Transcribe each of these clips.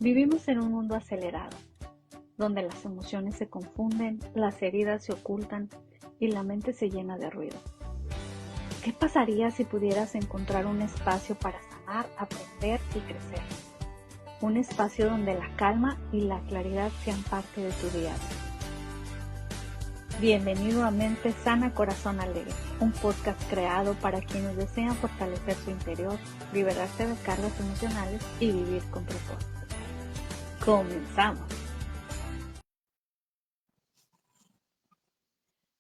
Vivimos en un mundo acelerado, donde las emociones se confunden, las heridas se ocultan y la mente se llena de ruido. ¿Qué pasaría si pudieras encontrar un espacio para sanar, aprender y crecer? Un espacio donde la calma y la claridad sean parte de tu día a día. Bienvenido a Mente Sana, Corazón Alegre, un podcast creado para quienes desean fortalecer su interior, liberarse de cargas emocionales y vivir con propósito. Comenzamos.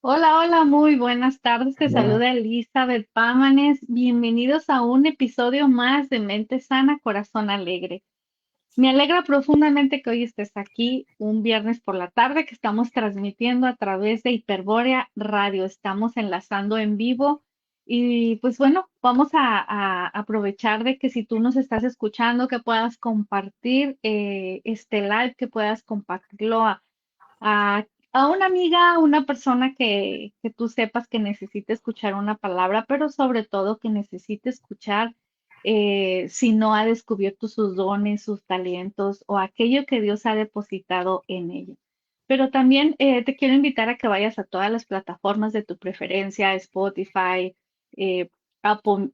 Hola, muy buenas tardes. Te saluda Elizabeth Pámanes. Bienvenidos a un episodio más de Mente Sana, Corazón Alegre. Me alegra profundamente que hoy estés aquí, un viernes por la tarde, que estamos transmitiendo a través de Hiperbórea Radio. Estamos enlazando en vivo y pues bueno, vamos a aprovechar de que si tú nos estás escuchando, que puedas compartir este live, que puedas compartirlo a, a una amiga, a una persona que tú sepas que necesite escuchar una palabra, pero sobre todo que necesite escuchar si no ha descubierto sus dones, sus talentos o aquello que Dios ha depositado en ella. Pero también te quiero invitar a que vayas a todas las plataformas de tu preferencia, Spotify, eh, Apple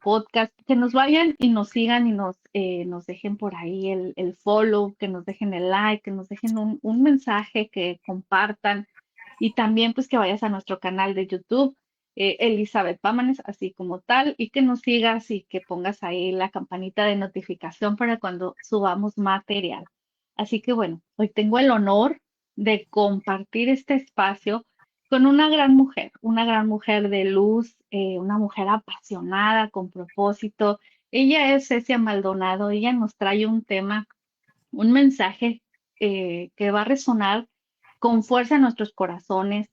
Podcast, que nos vayan y nos sigan y nos dejen por ahí el follow, que nos dejen el like, que nos dejen un mensaje, que compartan y también pues que vayas a nuestro canal de YouTube, Elizabeth Pámanes, así como tal, y que nos sigas y que pongas ahí la campanita de notificación para cuando subamos material. Así que bueno, hoy tengo el honor de compartir este espacio con una gran mujer de luz, una mujer apasionada, con propósito. Ella es Cecia Maldonado, ella nos trae un tema, un mensaje que va a resonar con fuerza en nuestros corazones.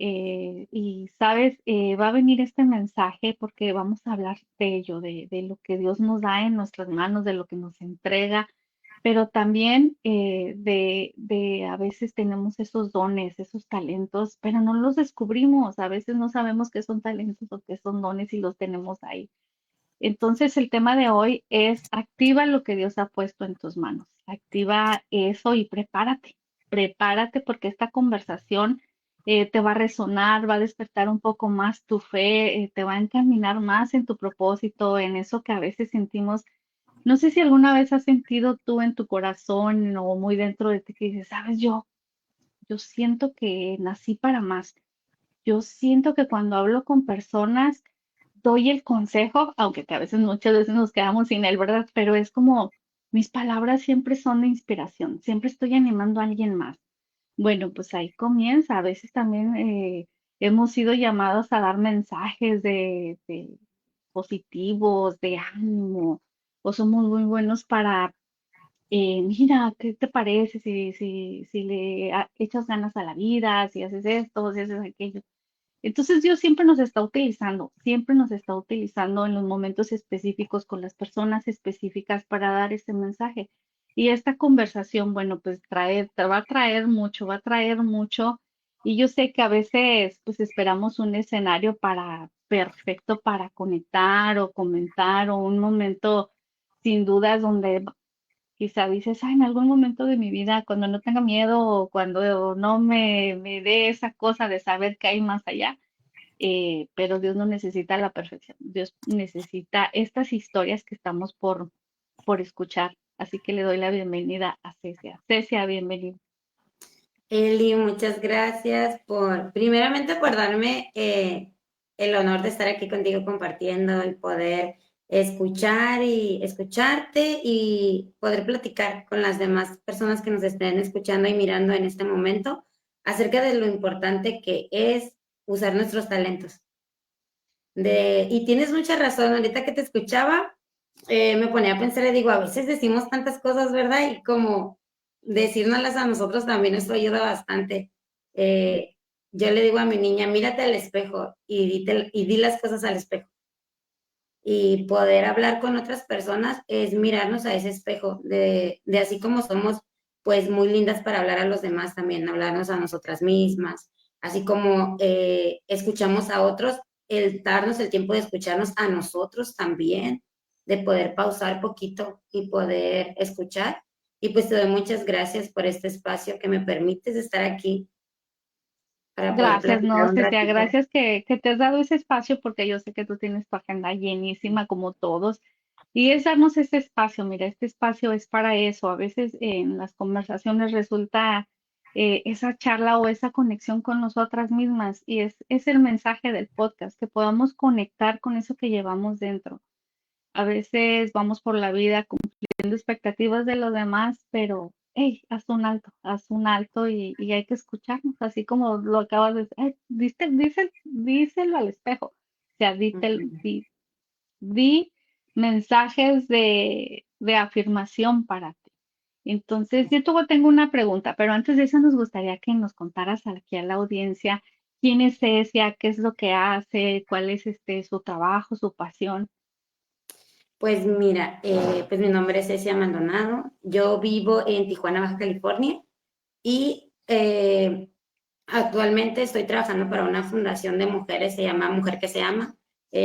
Y sabes, va a venir este mensaje porque vamos a hablar de ello, de lo que Dios nos da en nuestras manos, de lo que nos entrega, pero también de a veces tenemos esos dones, esos talentos, pero no los descubrimos. A veces no sabemos qué son talentos o qué son dones y los tenemos ahí. Entonces, el tema de hoy es activa lo que Dios ha puesto en tus manos. Activa eso y prepárate. Prepárate porque esta conversación te va a resonar, va a despertar un poco más tu fe, te va a encaminar más en tu propósito, en eso que a veces sentimos. No sé si alguna vez has sentido tú en tu corazón o muy dentro de ti que dices, sabes, yo siento que nací para más. Yo siento que cuando hablo con personas doy el consejo, aunque que a veces, muchas veces nos quedamos sin él, ¿verdad? Pero es como mis palabras siempre son de inspiración, siempre estoy animando a alguien más. Bueno, pues ahí comienza. A veces también hemos sido llamados a dar mensajes de positivos, de ánimo, o somos muy buenos para, mira, ¿qué te parece si le echas ganas a la vida, si haces esto, si haces aquello? Entonces Dios siempre nos está utilizando en los momentos específicos con las personas específicas para dar ese mensaje. Y esta conversación, bueno, pues te va a traer mucho, va a traer mucho. Y yo sé que a veces pues esperamos un escenario perfecto para conectar o comentar o un momento sin dudas donde quizá dices, ay, en algún momento de mi vida, cuando no tenga miedo o cuando no me dé esa cosa de saber que hay más allá, pero Dios no necesita la perfección, Dios necesita estas historias que estamos por escuchar. Así que le doy la bienvenida a Cecia. Cecia, bienvenida. Eli, muchas gracias primeramente por darme el honor de estar aquí contigo compartiendo, el poder escuchar y escucharte y poder platicar con las demás personas que nos estén escuchando y mirando en este momento acerca de lo importante que es usar nuestros talentos. Y tienes mucha razón, ahorita que te escuchaba, me ponía a pensar y digo, a veces decimos tantas cosas, ¿verdad? Y como decírnoslas a nosotros también eso ayuda bastante. Yo le digo a mi niña, mírate al espejo y di las cosas al espejo. Y poder hablar con otras personas es mirarnos a ese espejo, de así como somos, pues muy lindas para hablar a los demás también, hablarnos a nosotras mismas, así como escuchamos a otros, el darnos el tiempo de escucharnos a nosotros también, de poder pausar poquito y poder escuchar. Y pues te doy muchas gracias por este espacio que me permites estar aquí para poder Gracias, platicar no, un Cecia, ratito. gracias que te has dado ese espacio porque yo sé que tú tienes tu agenda llenísima como todos. Y es darnos este espacio, mira, este espacio es para eso. A veces en las conversaciones resulta esa charla o esa conexión con nosotras mismas y es el mensaje del podcast, que podamos conectar con eso que llevamos dentro. A veces vamos por la vida cumpliendo expectativas de los demás, pero hey, haz un alto y hay que escucharnos, así como lo acabas de decir. Ay, díselo al espejo. O sea, Ujú. di mensajes de afirmación para ti. Entonces, yo tengo una pregunta, pero antes de eso nos gustaría que nos contaras aquí a la audiencia quién es Cecia, qué es lo que hace, cuál es su trabajo, su pasión. Pues mira, pues mi nombre es Cecia Maldonado, yo vivo en Tijuana, Baja California, y actualmente estoy trabajando para una fundación de mujeres, se llama Mujer que se ama,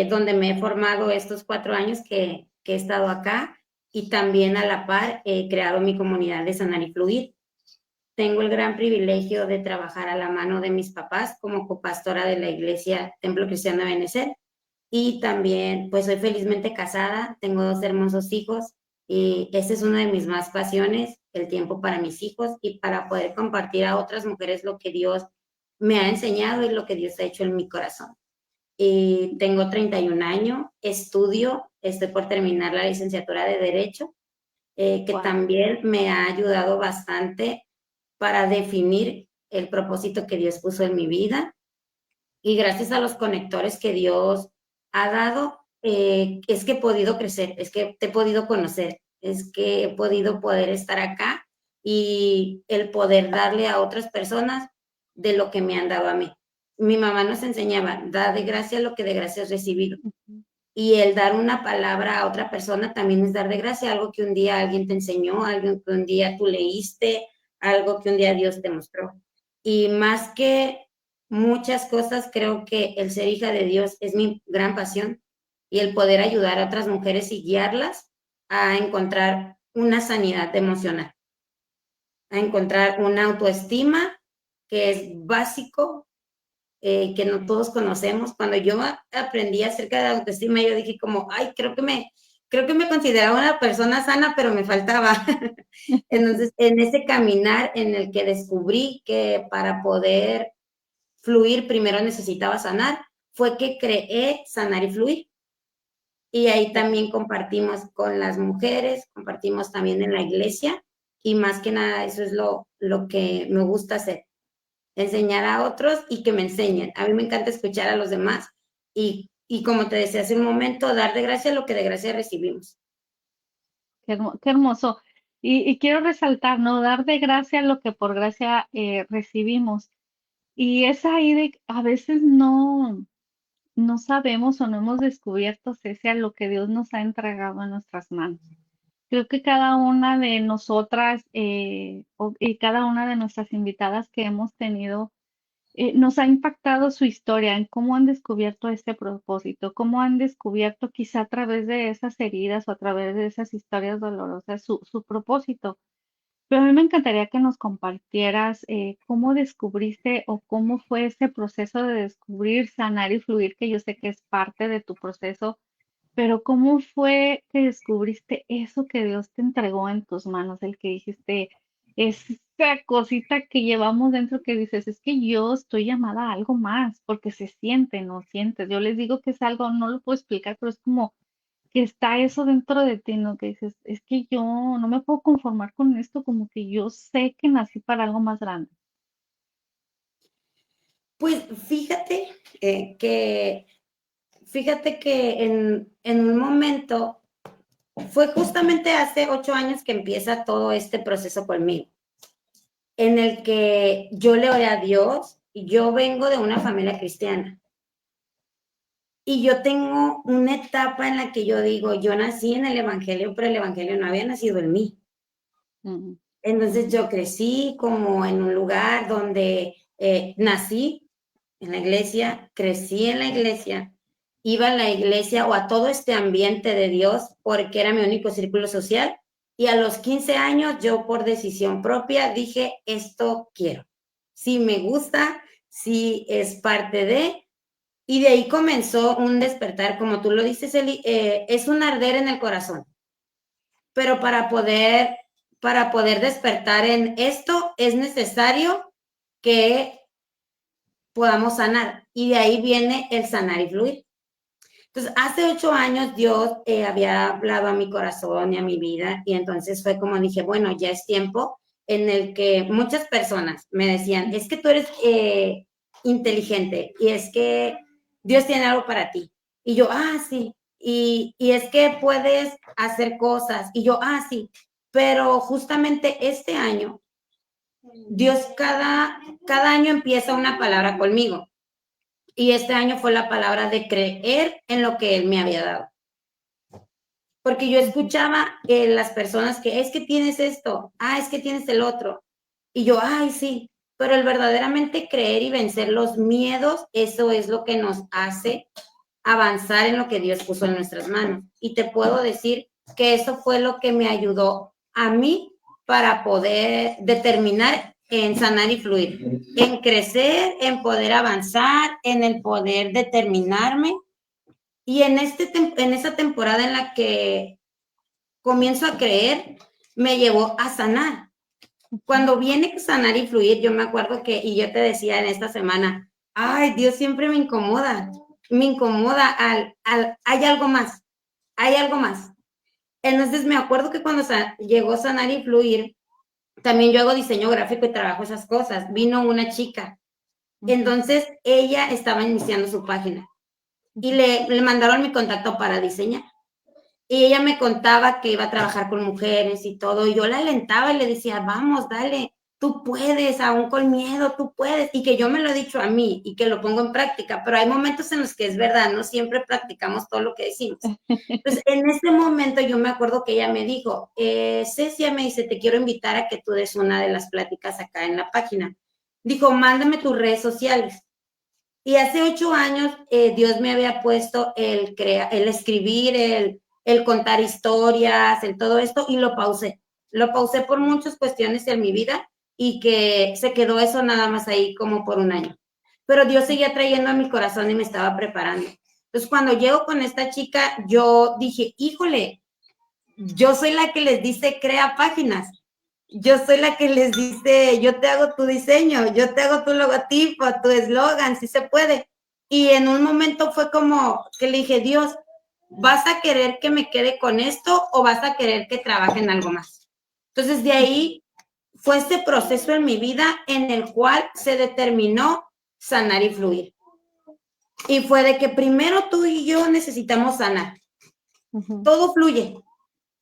donde me he formado estos 4 años que he estado acá, y también a la par he creado mi comunidad de Sanar y Fluir. Tengo el gran privilegio de trabajar a la mano de mis papás como copastora de la iglesia Templo Cristiano de Benecer, y también pues soy felizmente casada, tengo 2 hermosos hijos, y esa es una de mis más pasiones, el tiempo para mis hijos y para poder compartir a otras mujeres lo que Dios me ha enseñado y lo que Dios ha hecho en mi corazón. Y tengo 31 años, estudio, estoy por terminar la licenciatura de Derecho, que Wow. también me ha ayudado bastante para definir el propósito que Dios puso en mi vida, y gracias a los conectores que Dios ha dado, es que he podido crecer, es que te he podido conocer, es que he podido poder estar acá y el poder darle a otras personas de lo que me han dado a mí. Mi mamá nos enseñaba, da de gracia lo que de gracia has recibido. Y el dar una palabra a otra persona también es dar de gracia, algo que un día alguien te enseñó, algo que un día tú leíste, algo que un día Dios te mostró. Y más que muchas cosas, creo que el ser hija de Dios es mi gran pasión, y el poder ayudar a otras mujeres y guiarlas a encontrar una sanidad emocional, a encontrar una autoestima que es básico, que no todos conocemos. Cuando yo aprendí acerca de la autoestima, yo dije como, ay, creo que me consideraba una persona sana, pero me faltaba. Entonces, en ese caminar en el que descubrí que para poder fluir primero necesitaba sanar, fue que creé Sanar y Fluir. Y ahí también compartimos con las mujeres, compartimos también en la iglesia, y más que nada eso es lo que me gusta hacer, enseñar a otros y que me enseñen. A mí me encanta escuchar a los demás, y como te decía hace un momento, dar de gracia lo que de gracia recibimos. Qué hermoso. Y quiero resaltar, ¿no? Dar de gracia lo que por gracia recibimos. Y es ahí de, a veces no sabemos o no hemos descubierto, Cecia, lo que Dios nos ha entregado en nuestras manos. Creo que cada una de nosotras y cada una de nuestras invitadas que hemos tenido nos ha impactado su historia, en cómo han descubierto este propósito, cómo han descubierto quizá a través de esas heridas o a través de esas historias dolorosas su propósito. Pero a mí me encantaría que nos compartieras cómo descubriste o cómo fue ese proceso de descubrir, sanar y fluir, que yo sé que es parte de tu proceso, pero cómo fue que descubriste eso que Dios te entregó en tus manos, el que dijiste, esa cosita que llevamos dentro que dices, es que yo estoy llamada a algo más, porque se siente, no sientes. Yo les digo que es algo, no lo puedo explicar, pero es como que está eso dentro de ti, ¿no? Que dices, es que yo no me puedo conformar con esto, como que yo sé que nací para algo más grande. Pues que, fíjate que en un momento, fue justamente hace 8 años que empieza todo este proceso conmigo, en el que yo le oré a Dios, y yo vengo de una familia cristiana. Y yo tengo una etapa en la que yo digo, yo nací en el Evangelio, pero el Evangelio no había nacido en mí. Ujú, Entonces yo crecí como en un lugar donde nací en la iglesia, crecí en la iglesia, iba a la iglesia o a todo este ambiente de Dios porque era mi único círculo social, Y a los 15 años, yo por decisión propia dije, esto quiero. Sí me gusta, sí es parte de, y de ahí comenzó un despertar, como tú lo dices, Eli, es un arder en el corazón. Pero para poder despertar en esto es necesario que podamos sanar. Y de ahí viene el sanar y fluir. Entonces, hace 8 años Dios había hablado a mi corazón y a mi vida, y entonces fue como dije, bueno, ya es tiempo en el que muchas personas me decían, es que tú eres inteligente y es que Dios tiene algo para ti. Y yo, sí, y es que puedes hacer cosas. Y yo, sí, pero justamente este año, Dios cada año empieza una palabra conmigo. Y este año fue la palabra de creer en lo que Él me había dado. Porque yo escuchaba las personas que es que tienes esto, es que tienes el otro. Y yo, sí, pero el verdaderamente creer y vencer los miedos, eso es lo que nos hace avanzar en lo que Dios puso en nuestras manos. Y te puedo decir que eso fue lo que me ayudó a mí para poder determinar en sanar y fluir, en crecer, en poder avanzar, en el poder determinarme. Y en esa temporada en la que comienzo a creer, me llevó a sanar. Cuando viene sanar y fluir, yo me acuerdo que, y yo te decía en esta semana, Dios siempre me incomoda hay algo más, hay algo más. Entonces me acuerdo que cuando llegó sanar y fluir, también yo hago diseño gráfico y trabajo esas cosas. Vino una chica, entonces ella estaba iniciando su página y le mandaron mi contacto para diseñar. Y ella me contaba que iba a trabajar con mujeres y todo, y yo la alentaba y le decía, vamos, dale, tú puedes, aún con miedo, tú puedes, y que yo me lo he dicho a mí y que lo pongo en práctica, pero hay momentos en los que es verdad, no siempre practicamos todo lo que decimos. Entonces, en ese momento yo me acuerdo que ella me dijo, Cecia, me dice, te quiero invitar a que tú des una de las pláticas acá en la página. Dijo, mándame tus redes sociales. Y hace 8 años Dios me había puesto el escribir, el contar historias, el todo esto, y lo pausé. Lo pausé por muchas cuestiones en mi vida y que se quedó eso nada más ahí como por un año. Pero Dios seguía trayendo a mi corazón y me estaba preparando. Entonces, cuando llego con esta chica, yo dije, híjole, yo soy la que les dice crea páginas. Yo soy la que les dice, yo te hago tu diseño, yo te hago tu logotipo, tu eslogan, si se puede. Y en un momento fue como que le dije, Dios, ¿vas a querer que me quede con esto o vas a querer que trabaje en algo más? Entonces de ahí fue este proceso en mi vida en el cual se determinó sanar y fluir. Y fue de que primero tú y yo necesitamos sanar. Todo fluye.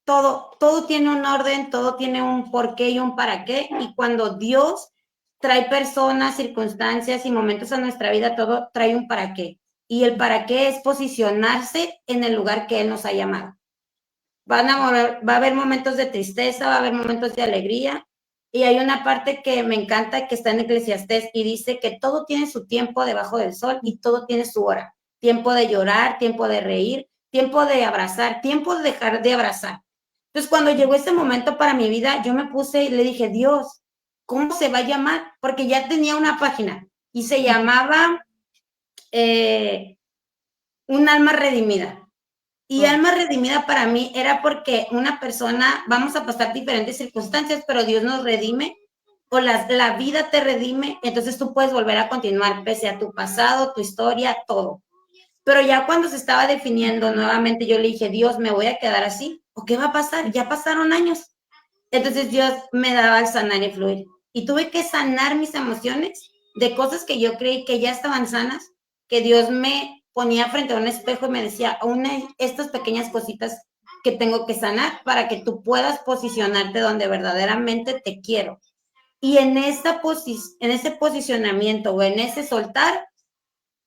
Todo tiene un orden, todo tiene un porqué y un para qué. Y cuando Dios trae personas, circunstancias y momentos a nuestra vida, todo trae un para qué. Y el para qué es posicionarse en el lugar que Él nos ha llamado. Va a haber momentos de tristeza, va a haber momentos de alegría. Y hay una parte que me encanta que está en Eclesiastés y dice que todo tiene su tiempo debajo del sol y todo tiene su hora. Tiempo de llorar, tiempo de reír, tiempo de abrazar, tiempo de dejar de abrazar. Entonces, cuando llegó ese momento para mi vida, yo me puse y le dije, Dios, ¿cómo se va a llamar? Porque ya tenía una página y se llamaba Un alma redimida. Y alma redimida para mí era porque una persona, vamos a pasar diferentes circunstancias, pero Dios nos redime o la vida te redime, entonces tú puedes volver a continuar pese a tu pasado, tu historia, todo. Pero ya cuando se estaba definiendo nuevamente, yo le dije, Dios, ¿me voy a quedar así? ¿O qué va a pasar? Ya pasaron años. Entonces Dios me daba el sanar y fluir. Y tuve que sanar mis emociones de cosas que yo creí que ya estaban sanas, que Dios me ponía frente a un espejo y me decía, estas pequeñas cositas que tengo que sanar para que tú puedas posicionarte donde verdaderamente te quiero. Y en ese posicionamiento o en ese soltar,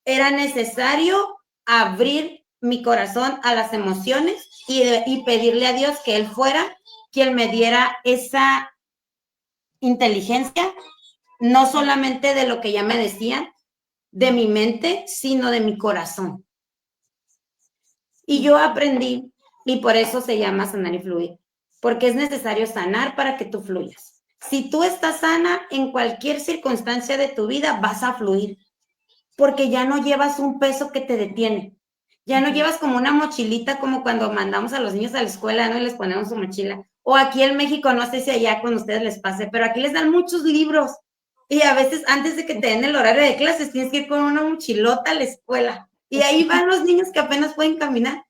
era necesario abrir mi corazón a las emociones y pedirle a Dios que Él fuera quien me diera esa inteligencia, no solamente de lo que ya me decían, de mi mente, sino de mi corazón. Y yo aprendí, y por eso se llama sanar y fluir, porque es necesario sanar para que tú fluyas. Si tú estás sana, en cualquier circunstancia de tu vida vas a fluir, porque ya no llevas un peso que te detiene. Ya no llevas como una mochilita como cuando mandamos a los niños a la escuela, ¿no? Y les ponemos su mochila. O aquí en México, no sé si allá con ustedes les pase, pero aquí les dan muchos libros. Y a veces antes de que te den el horario de clases, tienes que ir con una mochilota a la escuela. Y ahí van los niños que apenas pueden caminar.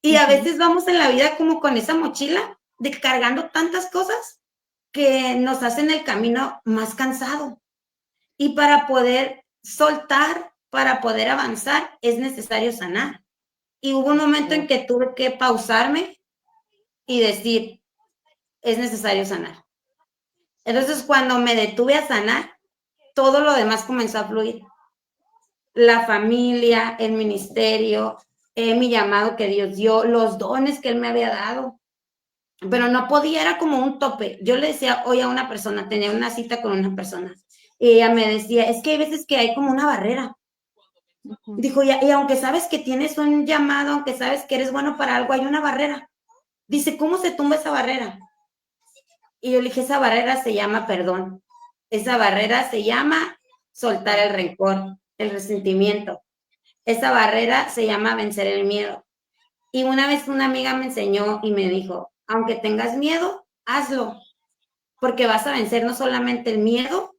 Y a veces vamos en la vida como con esa mochila, de cargando tantas cosas que nos hacen el camino más cansado. Y para poder soltar, para poder avanzar, es necesario sanar. Y hubo un momento en que tuve que pausarme y decir, es necesario sanar. Entonces, cuando me detuve a sanar, todo lo demás comenzó a fluir. La familia, el ministerio, mi llamado que Dios dio, los dones que Él me había dado. Pero no podía, era como un tope. Yo le decía hoy a una persona, tenía una cita con una persona, y ella me decía, es que hay veces que hay como una barrera. Dijo, y aunque sabes que tienes un llamado, aunque sabes que eres bueno para algo, hay una barrera. Dice, ¿cómo se tumba esa barrera? Y yo le dije, esa barrera se llama perdón. Esa barrera se llama soltar el rencor, el resentimiento. Esa barrera se llama vencer el miedo. Y una vez una amiga me enseñó y me dijo, aunque tengas miedo, hazlo, porque vas a vencer no solamente el miedo,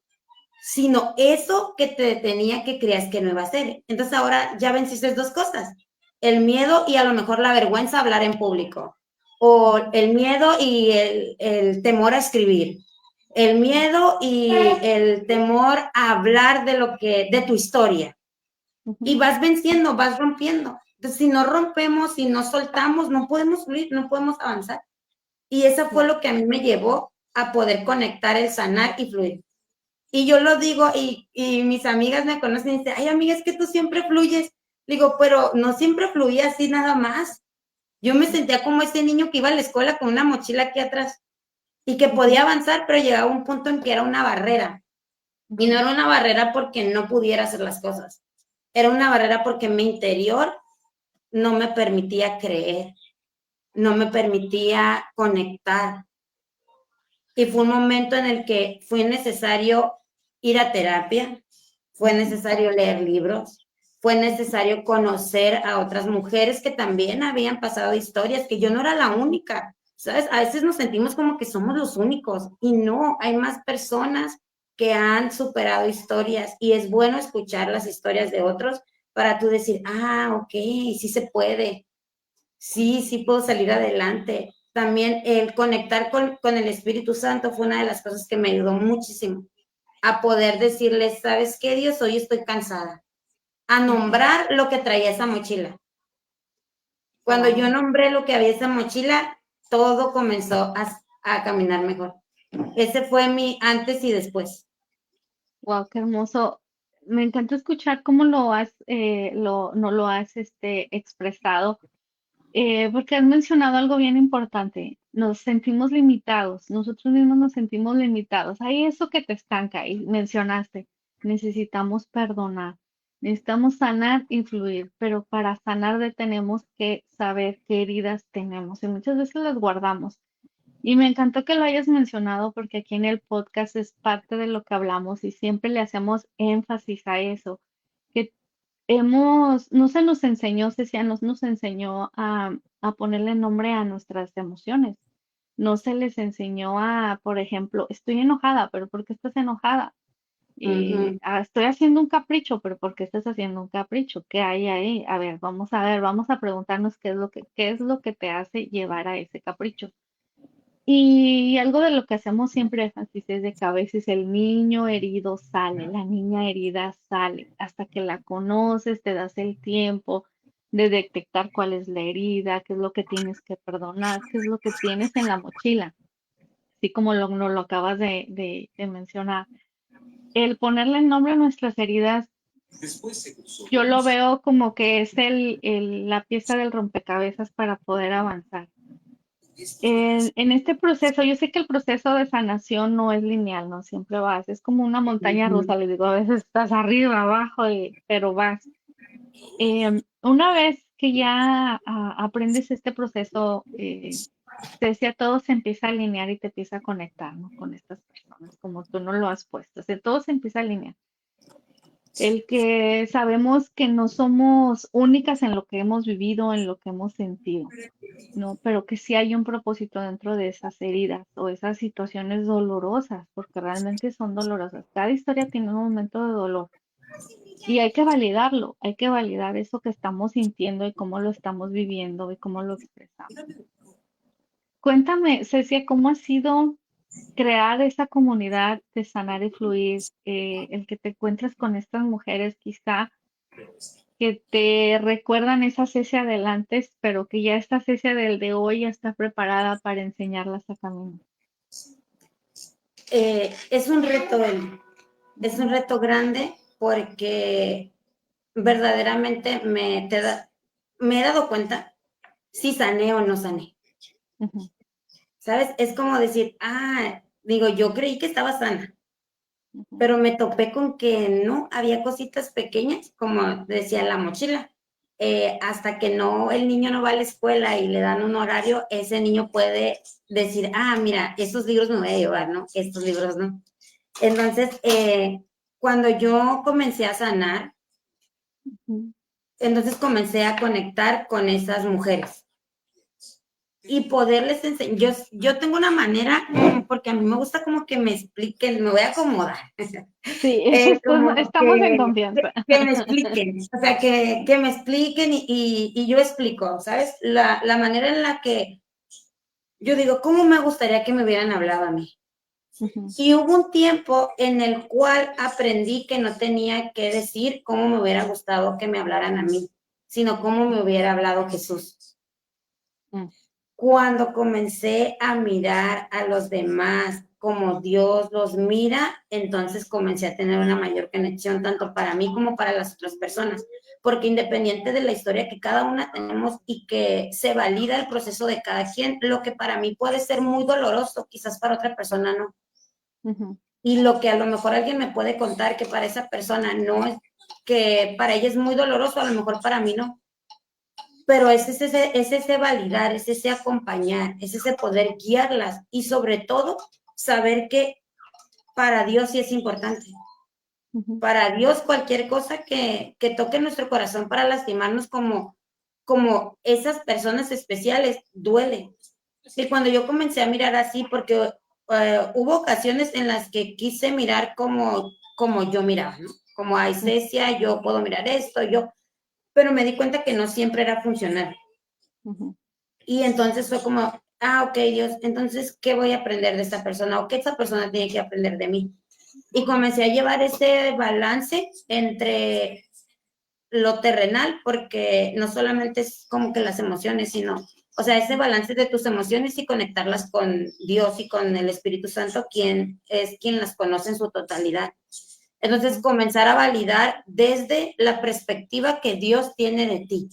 sino eso que te detenía que creías que no iba a hacer. Entonces ahora ya venciste dos cosas, el miedo y a lo mejor la vergüenza a hablar en público, o el miedo y el temor a escribir, el miedo y el temor a hablar de tu historia. Y vas venciendo, vas rompiendo. Entonces, si no rompemos, si no soltamos, no podemos fluir, no podemos avanzar. Y eso fue lo que a mí me llevó a poder conectar el sanar y fluir. Y yo lo digo, y mis amigas me conocen y dicen, ay, amiga, es que tú siempre fluyes. Digo, pero no siempre fluía así nada más. Yo me sentía como ese niño que iba a la escuela con una mochila aquí atrás y que podía avanzar, pero llegaba un punto en que era una barrera. Y no era una barrera porque no pudiera hacer las cosas. Era una barrera porque mi interior no me permitía creer, no me permitía conectar. Y fue un momento en el que fue necesario ir a terapia, fue necesario leer libros, fue necesario conocer a otras mujeres que también habían pasado historias, que yo no era la única, ¿sabes? A veces nos sentimos como que somos los únicos y no, hay más personas que han superado historias y es bueno escuchar las historias de otros para tú decir, ah, ok, sí se puede, sí puedo salir adelante. También el conectar con el Espíritu Santo fue una de las cosas que me ayudó muchísimo a poder decirle, ¿sabes qué, Dios? Hoy estoy cansada. A nombrar lo que traía esa mochila. Cuando yo nombré lo que había esa mochila, todo comenzó a caminar mejor. Ese fue mi antes y después. Wow, qué hermoso. Me encanta escuchar cómo lo has, no lo has expresado, porque has mencionado algo bien importante. Nos sentimos limitados, nosotros mismos nos sentimos limitados. Hay eso que te estanca y mencionaste. Necesitamos perdonar, necesitamos sanar y fluir, pero para sanar tenemos que saber qué heridas tenemos y muchas veces las guardamos. Y me encantó que lo hayas mencionado porque aquí en el podcast es parte de lo que hablamos y siempre le hacemos énfasis a eso, que no se nos enseñó, Cecia, nos enseñó a ponerle nombre a nuestras emociones. No se les enseñó a, por ejemplo, estoy enojada, pero ¿por qué estás enojada? Estoy haciendo un capricho, pero ¿por qué estás haciendo un capricho? ¿Qué hay ahí? A ver, vamos a preguntarnos qué es lo que te hace llevar a ese capricho. Y algo de lo que hacemos siempre énfasis es de que a veces el niño herido sale, la niña herida sale, hasta que la conoces, te das el tiempo de detectar cuál es la herida, qué es lo que tienes que perdonar, qué es lo que tienes en la mochila, así como nos lo acabas de mencionar. El ponerle nombre a nuestras heridas, yo lo veo como que es la pieza del rompecabezas para poder avanzar. En este proceso, yo sé que el proceso de sanación no es lineal, no siempre vas, es como una montaña rusa, les digo, a veces estás arriba, abajo, pero vas. Una vez que ya aprendes este proceso, Cecia, todo se empieza a alinear y te empieza a conectar, ¿no? Con estas personas, como tú no lo has puesto. O sea, todo se empieza a alinear. El que sabemos que no somos únicas en lo que hemos vivido, en lo que hemos sentido, ¿no? Pero que sí hay un propósito dentro de esas heridas o esas situaciones dolorosas, porque realmente son dolorosas. Cada historia tiene un momento de dolor y hay que validar eso que estamos sintiendo y cómo lo estamos viviendo y cómo lo expresamos. Cuéntame, Cecia, ¿cómo ha sido crear esa comunidad de sanar y fluir? El que te encuentres con estas mujeres quizá que te recuerdan esa Cecia del antes, pero que ya esta Cecia del de hoy ya está preparada para enseñarlas a caminar. Es un reto, Eli. Es un reto grande porque verdaderamente me he dado cuenta si sané o no sané. Ujú, ¿Sabes? Es como decir, digo, yo creí que estaba sana, ujú, pero me topé con que no, había cositas pequeñas, como decía la mochila. Hasta que no, el niño no va a la escuela y le dan un horario, ese niño puede decir, mira, estos libros me voy a llevar, ¿no? Estos libros no. Entonces, cuando yo comencé a sanar, ujú. entonces comencé a conectar con esas mujeres y poderles enseñar. Yo tengo una manera, porque a mí me gusta como que me expliquen, me voy a acomodar, Sí, como estamos en confianza. que me expliquen, o sea, que me expliquen y yo explico, ¿sabes? La manera en la que yo digo, ¿cómo me gustaría que me hubieran hablado a mí? Ujú, Y hubo un tiempo en el cual aprendí que no tenía que decir cómo me hubiera gustado que me hablaran a mí, sino cómo me hubiera hablado Jesús. mm, Cuando comencé a mirar a los demás como Dios los mira, entonces comencé a tener una mayor conexión tanto para mí como para las otras personas, porque independiente de la historia que cada una tenemos y que se valida el proceso de cada quien, lo que para mí puede ser muy doloroso, quizás para otra persona no. ujú, Y lo que a lo mejor alguien me puede contar que para esa persona no es, que para ella es muy doloroso, a lo mejor para mí no. Pero es ese validar, es ese acompañar, es ese poder guiarlas y sobre todo saber que para Dios sí es importante. ujú, Para Dios cualquier cosa que toque nuestro corazón para lastimarnos como esas personas especiales duele. Y cuando yo comencé a mirar así, porque hubo ocasiones en las que quise mirar como yo miraba, ¿no? Como, ay, Cecia, yo puedo mirar esto, pero me di cuenta que no siempre era funcional. ujú, Y entonces fue como, ok, Dios, entonces, ¿qué voy a aprender de esta persona? ¿O qué esta persona tiene que aprender de mí? Y comencé a llevar ese balance entre lo terrenal, porque no solamente es como que las emociones, sino, o sea, ese balance de tus emociones y conectarlas con Dios y con el Espíritu Santo, quien es quien las conoce en su totalidad. Entonces, ujú, comenzar a validar desde la perspectiva que Dios tiene de ti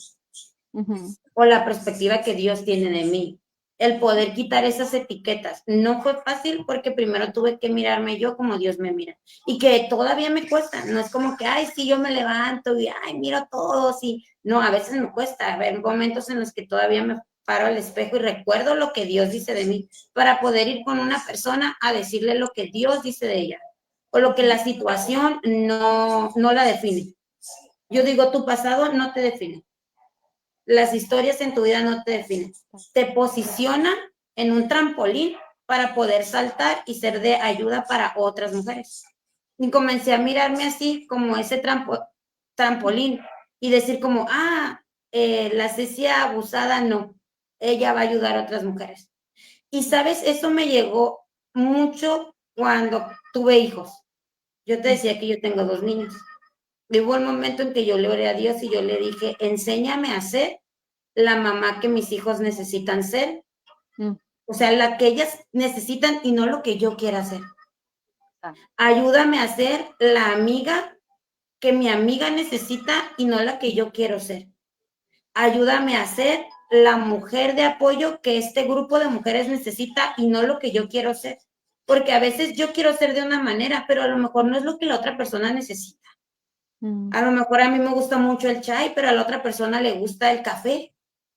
ujú. o la perspectiva que Dios tiene de mí. El poder quitar esas etiquetas. No fue fácil porque primero tuve que mirarme yo como Dios me mira. Y que todavía me cuesta. No es como que, ay, sí, yo me levanto y, ay, miro a todos. Y no, a veces me cuesta. Hay momentos en los que todavía me paro al espejo y recuerdo lo que Dios dice de mí para poder ir con una persona a decirle lo que Dios dice de ella o lo que la situación no la define. Yo digo, tu pasado no te define. Las historias en tu vida no te definen. Te posicionan en un trampolín para poder saltar y ser de ayuda para otras mujeres. Y comencé a mirarme así como ese trampolín y decir como, la Cecia abusada no, ella va a ayudar a otras mujeres. Y sabes, eso me llegó mucho cuando tuve hijos. Yo te decía que yo tengo 2 niños. Y hubo un momento en que yo le oré a Dios y yo le dije, enséñame a ser la mamá que mis hijos necesitan ser, Mm, o sea, la que ellas necesitan y no lo que yo quiera hacer. ah, Ayúdame a ser la amiga que mi amiga necesita y no la que yo quiero ser. Ayúdame a ser la mujer de apoyo que este grupo de mujeres necesita y no lo que yo quiero ser. Porque a veces yo quiero ser de una manera, pero a lo mejor no es lo que la otra persona necesita. mm, A lo mejor a mí me gusta mucho el chai, pero a la otra persona le gusta el café.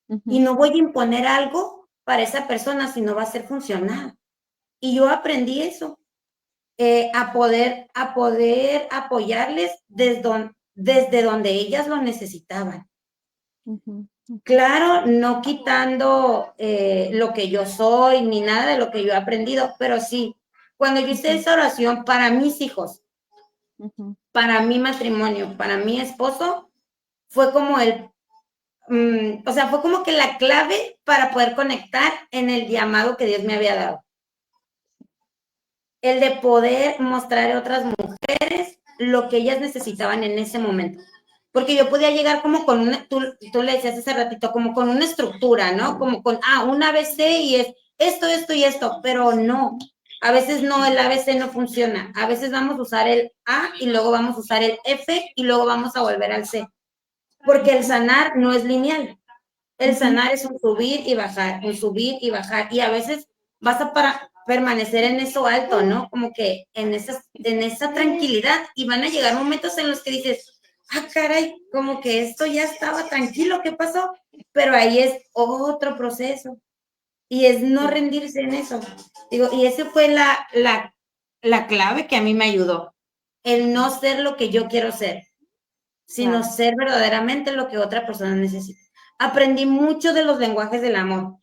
Y ujú, no voy a imponer algo para esa persona si no va a ser funcional. Y yo aprendí eso, a poder apoyarles desde donde ellas lo necesitaban. Claro, no quitando lo que yo soy, ni nada de lo que yo he aprendido, pero sí, cuando yo hice esa oración para mis hijos, para mi matrimonio, para mi esposo, fue como o sea, fue como que la clave para poder conectar en el llamado que Dios me había dado. El de poder mostrar a otras mujeres lo que ellas necesitaban en ese momento. Porque yo podía llegar como con una, tú le decías hace ratito, como con una estructura, ¿no? Como con, un ABC y es esto y esto, pero no. A veces no, el ABC no funciona. A veces vamos a usar el A y luego vamos a usar el F y luego vamos a volver al C. Porque el sanar no es lineal. El sanar es un subir y bajar, un subir y bajar. Y a veces vas a permanecer en eso alto, ¿no? Como que en esa tranquilidad. Y van a llegar momentos en los que dices, caray, como que esto ya estaba tranquilo, ¿qué pasó? Pero ahí es otro proceso. Y es no rendirse en eso. Digo, y esa fue la clave que a mí me ayudó. El no ser lo que yo quiero ser, sino ser verdaderamente lo que otra persona necesita. Aprendí mucho de los lenguajes del amor.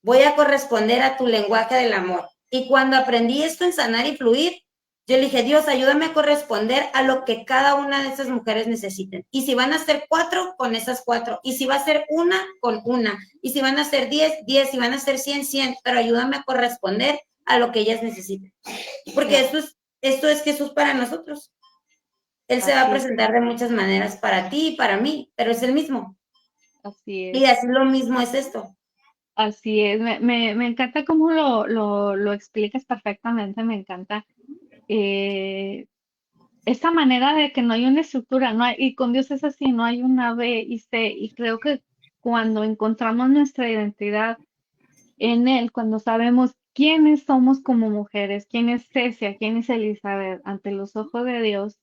Voy a corresponder a tu lenguaje del amor. Y cuando aprendí esto en sanar y fluir, yo le dije, Dios, ayúdame a corresponder a lo que cada una de esas mujeres necesiten. Y si van a ser 4, con esas 4. Y si va a ser una, con una. Y si van a ser 10, 10. Si van a ser 100, 100. Pero ayúdame a corresponder a lo que ellas necesiten. Porque esto es Jesús para nosotros. Él se va a presentar de muchas maneras para ti y para mí, pero es el mismo. Así es. Y así lo mismo es esto. Así es. Me encanta cómo lo explicas perfectamente. Me encanta esta manera de que no hay una estructura, y con Dios es así, no hay una B y C. Y creo que cuando encontramos nuestra identidad en Él, cuando sabemos quiénes somos como mujeres, quién es Cecia, quién es Elizabeth ante los ojos de Dios,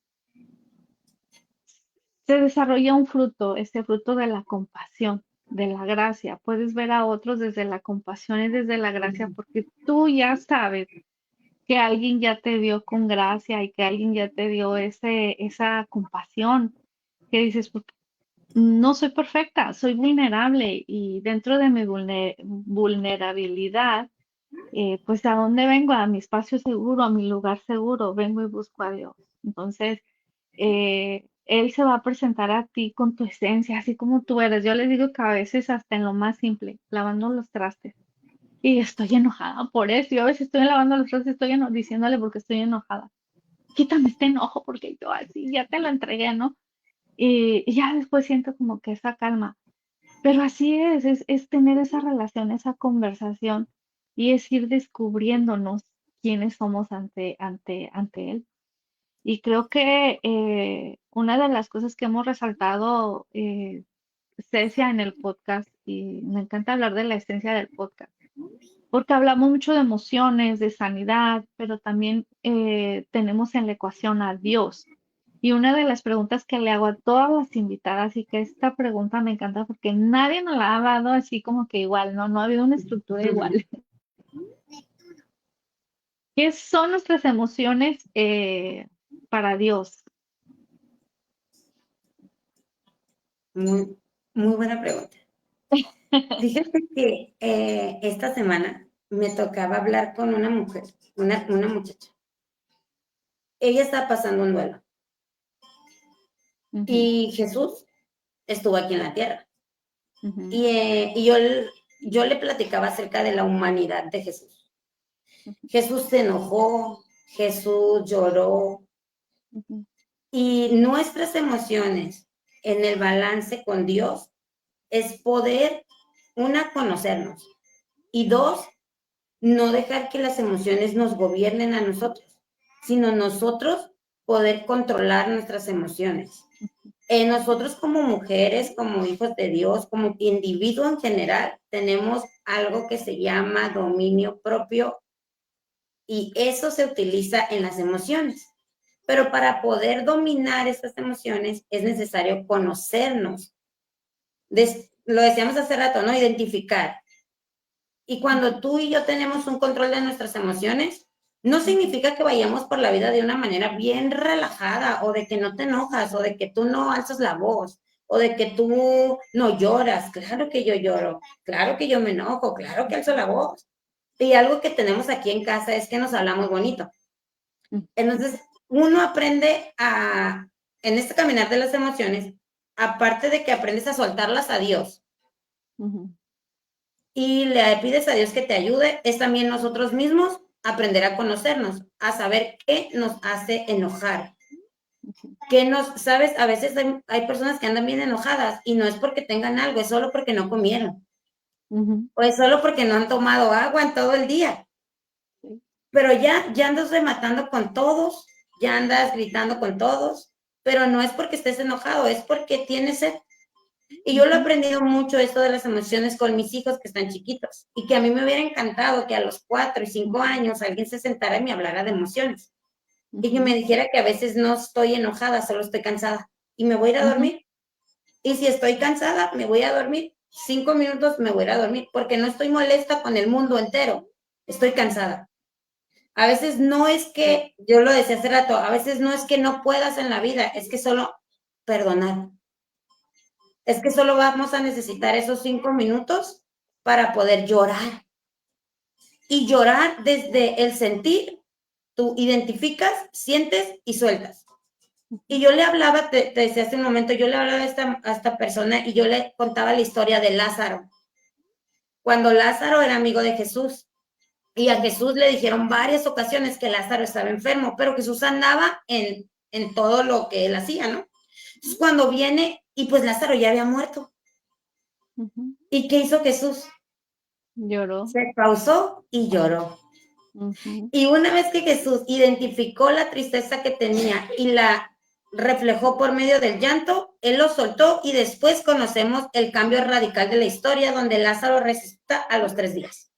se desarrolla un fruto, este fruto de la compasión, de la gracia. Puedes ver a otros desde la compasión y desde la gracia porque tú ya sabes que alguien ya te vio con gracia y que alguien ya te dio esa compasión, que dices, pues, no soy perfecta, soy vulnerable y dentro de mi vulnerabilidad, pues a dónde vengo, a mi espacio seguro, a mi lugar seguro, vengo y busco a Dios. Entonces, Él se va a presentar a ti con tu esencia, así como tú eres. Yo les digo que a veces hasta en lo más simple, lavando los trastes, y estoy enojada por eso. Yo a veces estoy lavando los trastes, diciéndole porque estoy enojada. Quítame este enojo porque yo así ya te lo entregué, ¿no? Y ya después siento como que esa calma. Pero así es tener esa relación, esa conversación y es ir descubriéndonos quiénes somos ante Él. Y creo que una de las cosas que hemos resaltado, Cecia, en el podcast, y me encanta hablar de la esencia del podcast, porque hablamos mucho de emociones, de sanidad, pero también tenemos en la ecuación a Dios. Y una de las preguntas que le hago a todas las invitadas, y que esta pregunta me encanta porque nadie nos la ha dado así como que igual, ¿no? No ha habido una estructura igual. ¿Qué son nuestras emociones para Dios? Muy, muy buena pregunta. Fíjate que esta semana me tocaba hablar con una mujer, una muchacha. Ella está pasando un duelo. Y Jesús estuvo aquí en la tierra. Y yo le platicaba acerca de la humanidad de Jesús. Jesús se enojó, Jesús lloró. Y nuestras emociones en el balance con Dios es poder, una, conocernos. Y dos, no dejar que las emociones nos gobiernen a nosotros, sino nosotros poder controlar nuestras emociones. Nosotros como mujeres, como hijos de Dios, como individuo en general, tenemos algo que se llama dominio propio y eso se utiliza en las emociones. Pero para poder dominar estas emociones es necesario conocernos. Lo decíamos hace rato, ¿no? Identificar. Y cuando tú y yo tenemos un control de nuestras emociones, no significa que vayamos por la vida de una manera bien relajada, o de que no te enojas, o de que tú no alzas la voz, o de que tú no lloras. Claro que yo lloro, claro que yo me enojo, claro que alzo la voz. Y algo que tenemos aquí en casa es que nos hablamos bonito. Entonces, uno aprende en este caminar de las emociones, aparte de que aprendes a soltarlas a Dios y le pides a Dios que te ayude, es también nosotros mismos aprender a conocernos, a saber qué nos hace enojar. Sabes, a veces hay personas que andan bien enojadas y no es porque tengan algo, es solo porque no comieron. O es solo porque no han tomado agua en todo el día. Pero ya andas rematando con todos, ya andas gritando con todos, pero no es porque estés enojado, es porque tienes sed. Y yo lo he aprendido mucho esto de las emociones con mis hijos que están chiquitos, y que a mí me hubiera encantado que a los 4 y 5 años alguien se sentara y me hablara de emociones, y que me dijera que a veces no estoy enojada, solo estoy cansada, y me voy a ir a dormir. Y si estoy cansada, me voy a dormir. 5 minutos me voy a ir a dormir, porque no estoy molesta con el mundo entero, estoy cansada. A veces no es que, yo lo decía hace rato, a veces no es que no puedas en la vida, es que solo perdonar. Es que solo vamos a necesitar esos 5 minutos para poder llorar. Y llorar desde el sentir, tú identificas, sientes y sueltas. Y yo le hablaba, te decía hace un momento, yo le hablaba a esta persona y yo le contaba la historia de Lázaro. Cuando Lázaro era amigo de Jesús, y a Jesús le dijeron varias ocasiones que Lázaro estaba enfermo, pero Jesús andaba en todo lo que él hacía, ¿no? Entonces cuando viene, y pues Lázaro ya había muerto. ¿Y qué hizo Jesús? Lloró. Se pausó y lloró. Y una vez que Jesús identificó la tristeza que tenía y la reflejó por medio del llanto, él lo soltó, y después conocemos el cambio radical de la historia, donde Lázaro resucita a los 3 días.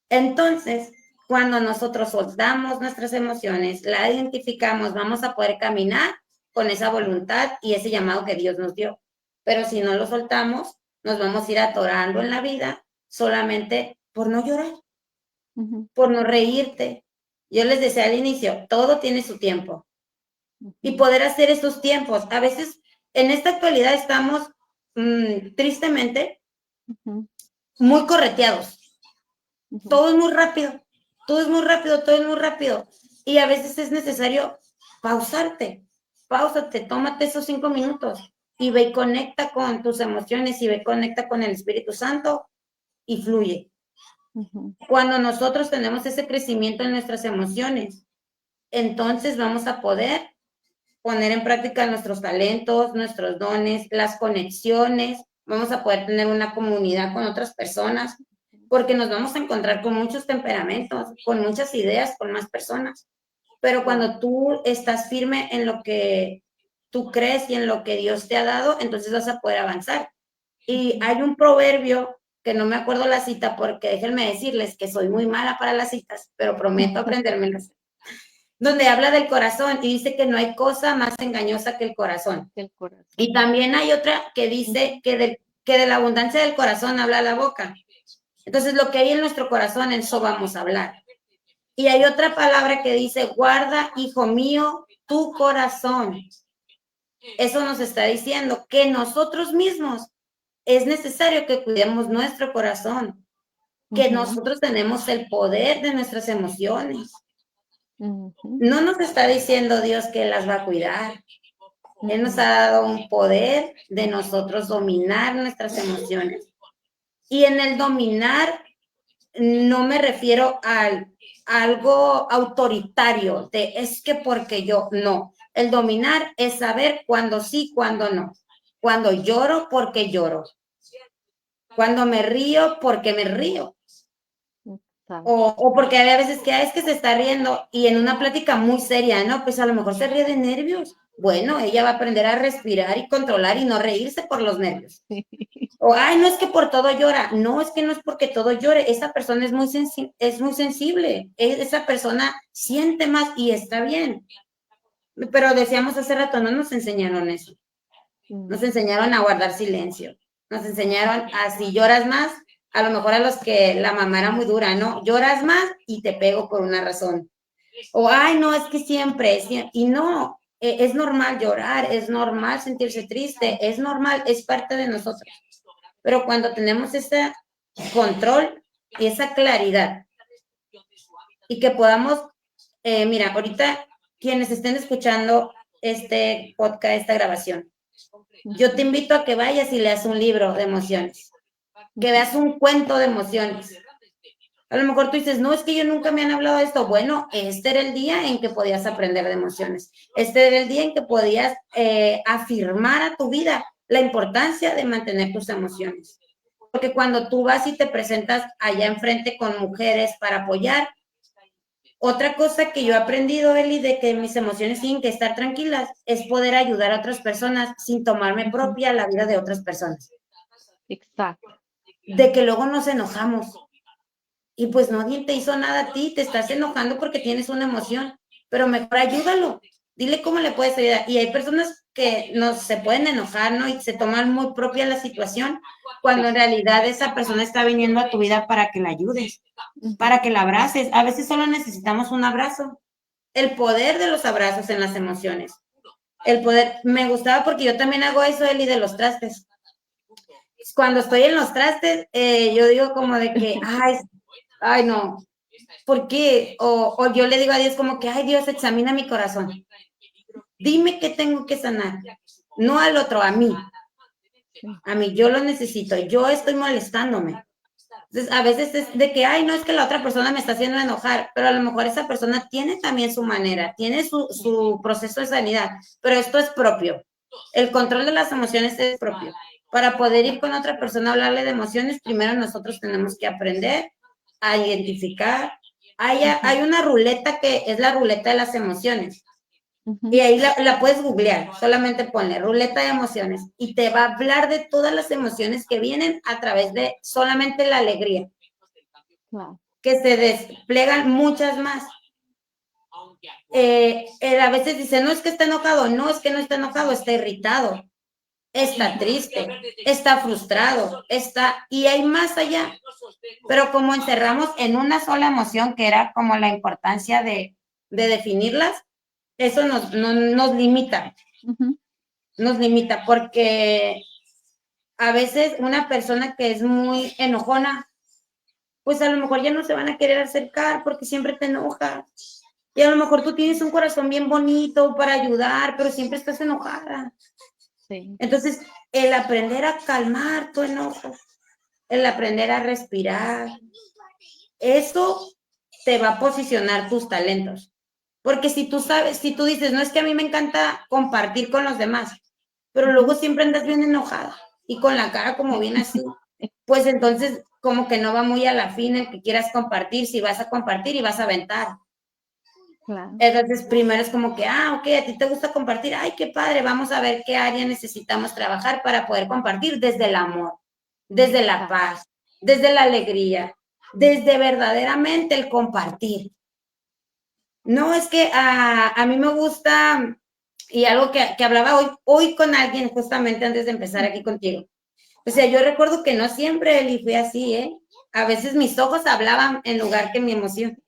Entonces, cuando nosotros soltamos nuestras emociones, la identificamos, vamos a poder caminar con esa voluntad y ese llamado que Dios nos dio. Pero si no lo soltamos, nos vamos a ir atorando en la vida solamente por no llorar, por no reírte. Yo les decía al inicio, todo tiene su tiempo. Y poder hacer esos tiempos. A veces, en esta actualidad estamos tristemente muy correteados. Todo es muy rápido, todo es muy rápido, todo es muy rápido. Y a veces es necesario pausarte, páusate, tómate esos 5 minutos y ve y conecta con tus emociones, y ve y conecta con el Espíritu Santo y fluye. Cuando nosotros tenemos ese crecimiento en nuestras emociones, entonces vamos a poder poner en práctica nuestros talentos, nuestros dones, las conexiones, vamos a poder tener una comunidad con otras personas, porque nos vamos a encontrar con muchos temperamentos, con muchas ideas, con más personas. Pero cuando tú estás firme en lo que tú crees y en lo que Dios te ha dado, entonces vas a poder avanzar. Y hay un proverbio que no me acuerdo la cita, porque déjenme decirles que soy muy mala para las citas, pero prometo aprendérmelas, donde habla del corazón y dice que no hay cosa más engañosa que el corazón. Y también hay otra que dice que de la abundancia del corazón habla la boca. Entonces, lo que hay en nuestro corazón, en eso vamos a hablar. Y hay otra palabra que dice, guarda, hijo mío, tu corazón. Eso nos está diciendo que nosotros mismos es necesario que cuidemos nuestro corazón, que nosotros tenemos el poder de nuestras emociones. No nos está diciendo Dios que las va a cuidar. Él nos ha dado un poder de nosotros dominar nuestras emociones. Y en el dominar no me refiero a algo autoritario, de es que porque yo, no. El dominar es saber cuándo sí, cuándo no. Cuando lloro, porque lloro. Cuando me río, porque me río. O porque hay veces que es que se está riendo y en una plática muy seria, ¿no? Pues a lo mejor se ríe de nervios. Bueno, ella va a aprender a respirar y controlar y no reírse por los nervios. O, ay, no es que por todo llora. No, es que no es porque todo llore. Esa persona es muy sensible. Esa persona siente más y está bien. Pero decíamos hace rato, no nos enseñaron eso. Nos enseñaron a guardar silencio. Nos enseñaron a si lloras más, A lo mejor a los que la mamá era muy dura, ¿no? Lloras más y te pego por una razón. O, ay, no, es que siempre, y no, es normal llorar, es normal sentirse triste, es normal, es parte de nosotros. Pero cuando tenemos ese control y esa claridad y que podamos, mira, ahorita quienes estén escuchando este podcast, esta grabación, yo te invito a que vayas y leas un libro de emociones, que veas un cuento de emociones. A lo mejor tú dices, no, es que yo nunca me han hablado de esto. Bueno, este era el día en que podías aprender de emociones. Este era el día en que podías afirmar a tu vida la importancia de mantener tus emociones. Porque cuando tú vas y te presentas allá enfrente con mujeres para apoyar, otra cosa que yo he aprendido, Eli, de que mis emociones tienen que estar tranquilas, es poder ayudar a otras personas sin tomarme propia la vida de otras personas. Exacto. De que luego nos enojamos. Y pues nadie te hizo nada a ti, te estás enojando porque tienes una emoción, pero mejor ayúdalo, dile cómo le puedes ayudar. Y hay personas que no se pueden enojar, ¿no? Y se toman muy propia la situación, cuando en realidad esa persona está viniendo a tu vida para que la ayudes, para que la abraces. A veces solo necesitamos un abrazo. El poder de los abrazos en las emociones. El poder, me gustaba porque yo también hago eso, Eli, de los trastes. Cuando estoy en los trastes, yo digo como de que, ay, no, ¿por qué? O yo le digo a Dios como que, ay, Dios, examina mi corazón. Dime qué tengo que sanar. No al otro, a mí. A mí, yo lo necesito. Yo estoy molestándome. Entonces, a veces es de que, ay, no, es que la otra persona me está haciendo enojar, pero a lo mejor esa persona tiene también su manera, tiene su proceso de sanidad, pero esto es propio. El control de las emociones es propio. Para poder ir con otra persona a hablarle de emociones, primero nosotros tenemos que aprender a identificar. Hay una ruleta que es la ruleta de las emociones. Y ahí la puedes googlear, solamente ponle ruleta de emociones y te va a hablar de todas las emociones que vienen a través de solamente la alegría. Wow. Que se desplegan muchas más. A veces dice, no es que está enojado, no es que no está enojado, está irritado, está triste, está frustrado, y hay más allá. Pero como encerramos en una sola emoción, que era como la importancia de definirlas, eso nos limita. Nos limita porque a veces una persona que es muy enojona, pues a lo mejor ya no se van a querer acercar porque siempre te enoja. Y a lo mejor tú tienes un corazón bien bonito para ayudar, pero siempre estás enojada. Sí. Entonces, el aprender a calmar tu enojo, el aprender a respirar, eso te va a posicionar tus talentos. Porque si tú sabes, si tú dices, no es que a mí me encanta compartir con los demás, pero luego siempre andas bien enojada y con la cara como bien así, pues entonces como que no va muy a la fin el que quieras compartir, si vas a compartir y vas a aventar. Claro. Entonces primero es como que, ok, a ti te gusta compartir, ay, qué padre, vamos a ver qué área necesitamos trabajar para poder compartir desde el amor, desde la paz, desde la alegría, desde verdaderamente el compartir. No, es que a mí me gusta, y algo que hablaba hoy con alguien justamente antes de empezar aquí contigo. O sea, yo recuerdo que no siempre, Eli, fue así, ¿eh? A veces mis ojos hablaban en lugar que mi emoción.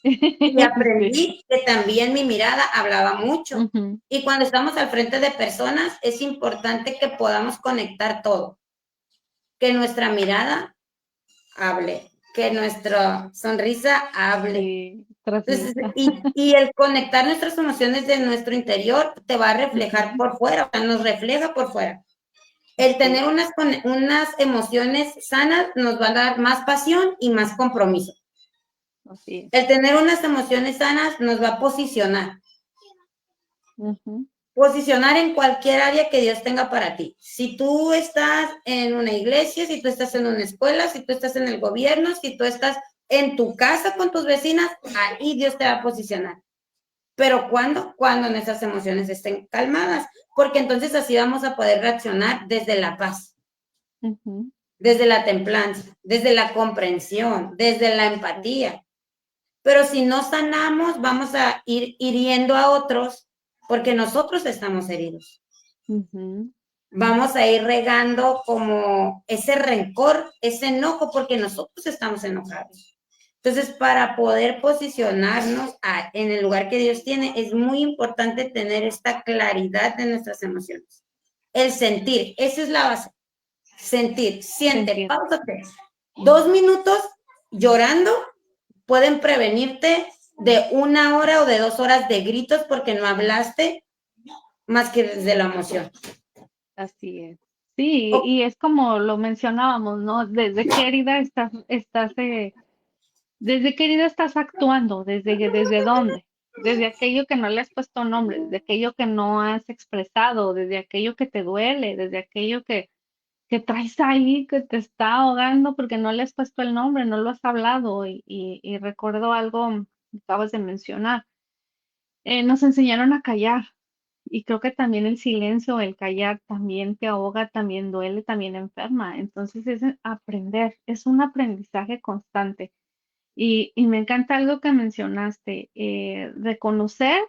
Y aprendí que también mi mirada hablaba mucho. Y cuando estamos al frente de personas, es importante que podamos conectar todo. Que nuestra mirada hable, que nuestra sonrisa hable. Sí, entonces, y el conectar nuestras emociones de nuestro interior te va a reflejar por fuera, o sea, nos refleja por fuera. El tener unas emociones sanas nos va a dar más pasión y más compromiso. Así es. El tener unas emociones sanas nos va a posicionar. Posicionar en cualquier área que Dios tenga para ti. Si tú estás en una iglesia, si tú estás en una escuela, si tú estás en el gobierno, si tú estás en tu casa con tus vecinas, ahí Dios te va a posicionar. ¿Pero cuándo? Cuando nuestras emociones estén calmadas, porque entonces así vamos a poder reaccionar desde la paz, desde la templanza, desde la comprensión, desde la empatía. Pero si no sanamos, vamos a ir hiriendo a otros porque nosotros estamos heridos. vamos a ir regando como ese rencor, ese enojo, porque nosotros estamos enojados. Entonces, para poder posicionarnos en el lugar que Dios tiene, es muy importante tener esta claridad de nuestras emociones. El sentir, esa es la base. Sentir, siente, páusate. 2 minutos llorando pueden prevenirte de 1 hora o de 2 horas de gritos porque no hablaste más que desde la emoción. Así es. Sí, y es como lo mencionábamos, ¿no? ¿Desde qué herida desde qué herida estás actuando? ¿Desde dónde? Desde aquello que no le has puesto nombre, desde aquello que no has expresado, desde aquello que te duele, desde aquello que traes ahí, que te está ahogando porque no le has puesto el nombre, no lo has hablado. Y recuerdo algo que acabas de mencionar. Nos enseñaron a callar. Y creo que también el silencio, el callar, también te ahoga, también duele, también enferma. Entonces es aprender, es un aprendizaje constante. Y me encanta algo que mencionaste, reconocer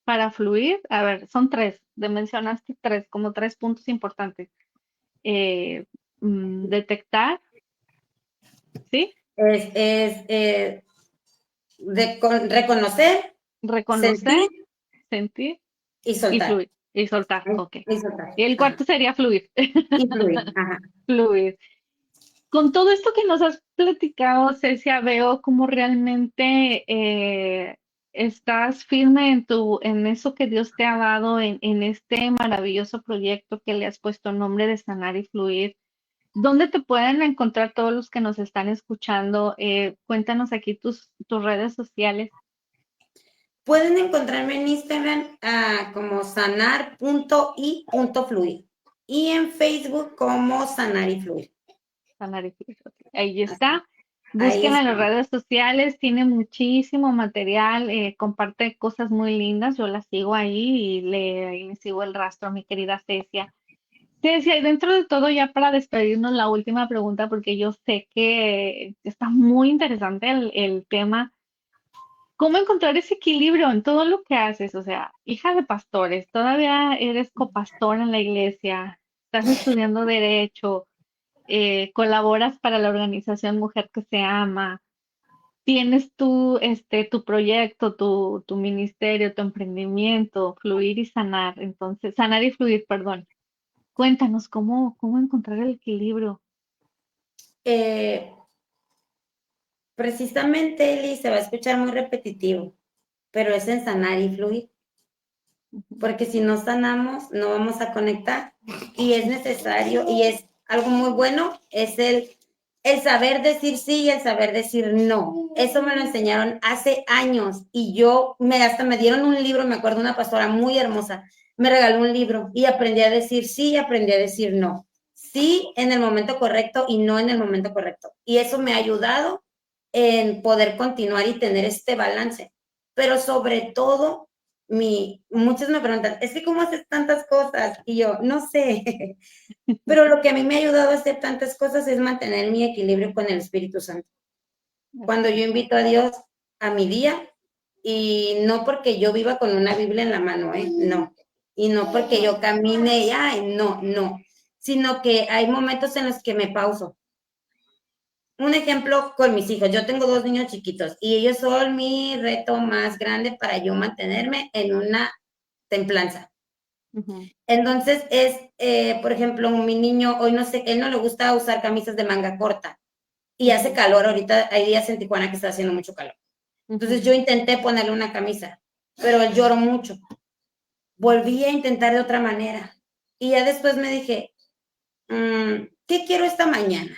para fluir. A ver, son tres, mencionaste tres, como tres puntos importantes. Eh, Detectar, ¿sí? Reconocer, Reconocer, sentir sentir y y soltar. fluir. Y soltar, ok. Y soltar. Y el Ajá. cuarto sería fluir. Y fluir. Ajá. Fluir. Con todo esto que nos has platicado, Cecia, veo como realmente estás firme en eso que Dios te ha dado, en este maravilloso proyecto que le has puesto nombre de Sanar y Fluir. ¿Dónde te pueden encontrar todos los que nos están escuchando? Cuéntanos aquí tus redes sociales. Pueden encontrarme en Instagram como sanar.y.fluir y en Facebook como Sanar y Fluir. Sanar y Fluir. Ok. Ahí está. Ahí Búsquenla en las está. redes sociales, tiene muchísimo material, comparte cosas muy lindas, yo la sigo ahí y le sigo el rastro a mi querida Cecia. Cecia, y dentro de todo, ya para despedirnos, la última pregunta, porque yo sé que está muy interesante el tema. ¿Cómo encontrar ese equilibrio en todo lo que haces? O sea, hija de pastores, todavía eres copastor en la iglesia, estás estudiando derecho, colaboras para la organización Mujer que se ama, tienes tu proyecto, tu ministerio, tu emprendimiento, fluir y sanar, entonces, sanar y fluir, perdón. Cuéntanos cómo encontrar el equilibrio. Eh, Precisamente, Eli, se va a escuchar muy repetitivo, pero es en sanar y fluir. Ujú, Porque si no sanamos, no vamos a conectar. Y es necesario, y es algo muy bueno, es el saber decir sí y el saber decir no. Eso me lo enseñaron hace años y hasta me dieron un libro, me acuerdo, una pastora muy hermosa, me regaló un libro y aprendí a decir sí y aprendí a decir no. Sí en el momento correcto y no en el momento correcto. Y eso me ha ayudado en poder continuar y tener este balance. Pero sobre todo, muchos me preguntan, es que ¿cómo haces tantas cosas? Y yo, no sé, pero lo que a mí me ha ayudado a hacer tantas cosas es mantener mi equilibrio con el Espíritu Santo. Cuando así yo invito a Dios a mi día, y no porque yo viva con una Biblia en la mano, no, y no porque no. yo camine, no, sino que hay momentos en los que me pauso. Un ejemplo con mis hijos, yo tengo 2 niños chiquitos y ellos son mi reto más grande para yo mantenerme en una templanza. Ujú, Entonces por ejemplo, mi niño, hoy no sé, él no le gusta usar camisas de manga corta y hace ujú, calor, ahorita hay días en Tijuana que está haciendo mucho calor. ujú, Entonces yo intenté ponerle una camisa, pero él lloró mucho. Volví a intentar de otra manera y ya después me dije, ¿qué quiero esta mañana?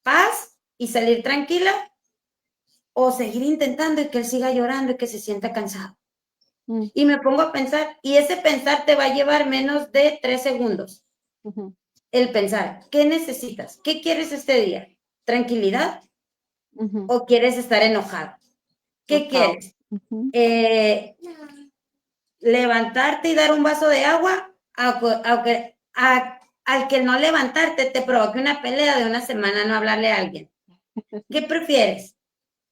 ¿Paz y salir tranquila o seguir intentando y que él siga llorando y que se sienta cansado? mm, Y me pongo a pensar y ese pensar te va a llevar menos de 3 segundos. ujú, El pensar, ¿qué necesitas? ¿Qué quieres este día? ¿Tranquilidad ujú. o quieres estar enojado? ¿Qué Tocado. quieres? Ujú, ¿Levantarte y dar un vaso de agua? Al que no levantarte te provoque una pelea de una semana no hablarle a alguien. ¿Qué prefieres?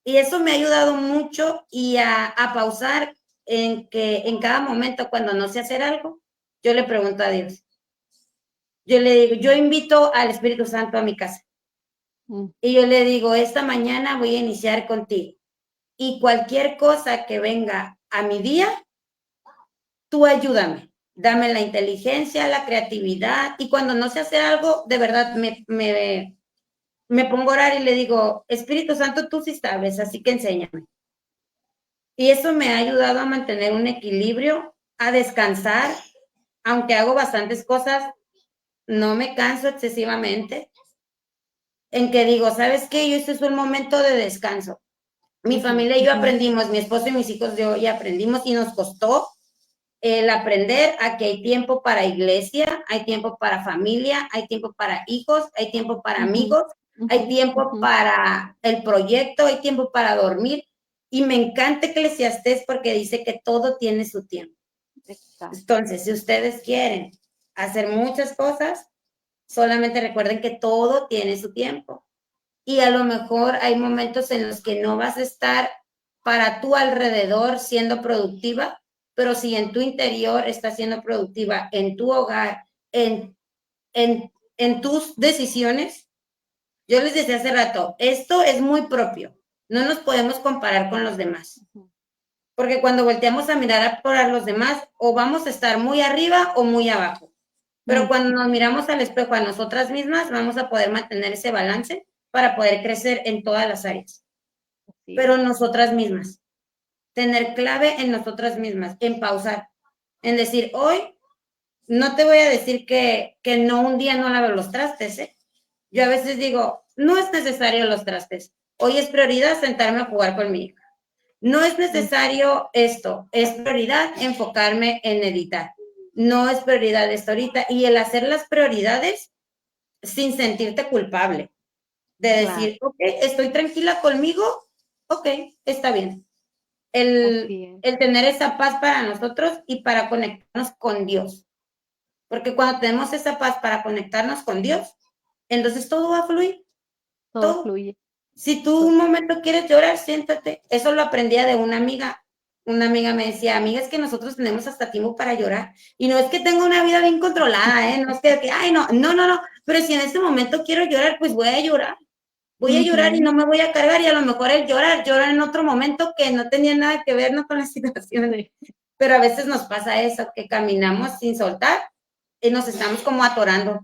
Y eso me ha ayudado mucho y a pausar en que en cada momento cuando no sé hacer algo, yo le pregunto a Dios, Yo le digo, yo invito al Espíritu Santo a mi casa. Y yo le digo, esta mañana voy a iniciar contigo. Y cualquier cosa que venga a mi día, tú ayúdame. Dame la inteligencia, la creatividad. Y cuando no sé hacer algo, de verdad me pongo a orar y le digo, Espíritu Santo, tú sí sabes, así que enséñame. Y eso me ha ayudado a mantener un equilibrio, a descansar, aunque hago bastantes cosas, no me canso excesivamente, en que digo, ¿sabes qué? Yo este es un momento de descanso. Mi familia y yo aprendimos, mi esposo y mis hijos yo ya aprendimos y nos costó el aprender a que hay tiempo para iglesia, hay tiempo para familia, hay tiempo para hijos, hay tiempo para amigos, hay tiempo para el proyecto, hay tiempo para dormir. Y me encanta Eclesiastés porque dice que todo tiene su tiempo. Exacto. Entonces, si ustedes quieren hacer muchas cosas, solamente recuerden que todo tiene su tiempo. Y a lo mejor hay momentos en los que no vas a estar para tu alrededor siendo productiva, pero si en tu interior estás siendo productiva, en tu hogar, en tus decisiones, yo les decía hace rato, esto es muy propio, no nos podemos comparar con los demás, porque cuando volteamos a mirar por los demás, o vamos a estar muy arriba o muy abajo, pero cuando nos miramos al espejo a nosotras mismas, vamos a poder mantener ese balance para poder crecer en todas las áreas, pero nosotras mismas, tener clave en nosotras mismas, en pausar, en decir, hoy no te voy a decir que no, un día no lavo los trastes, ¿eh? Yo a veces digo, no es necesario los trastes, hoy es prioridad sentarme a jugar con mi hija. No es necesario esto, es prioridad enfocarme en editar. No es prioridad esto ahorita. Y el hacer las prioridades sin sentirte culpable, de decir, ok, estoy tranquila conmigo, ok, está bien. El tener esa paz para nosotros y para conectarnos con Dios. Porque cuando tenemos esa paz para conectarnos con Dios, entonces todo va a fluir. Todo fluye. Si tú un momento quieres llorar, siéntate. Eso lo aprendía de una amiga. Una amiga me decía, amiga, es que nosotros tenemos hasta tiempo para llorar. Y no es que tenga una vida bien controlada, ¿eh? No es que ay, no. Pero si en este momento quiero llorar, pues voy a llorar. Voy a llorar y no me voy a cargar. Y a lo mejor el llorar en otro momento que no tenía nada que ver, ¿no? Con la situación. Pero a veces nos pasa eso, que caminamos sin soltar y nos estamos como atorando.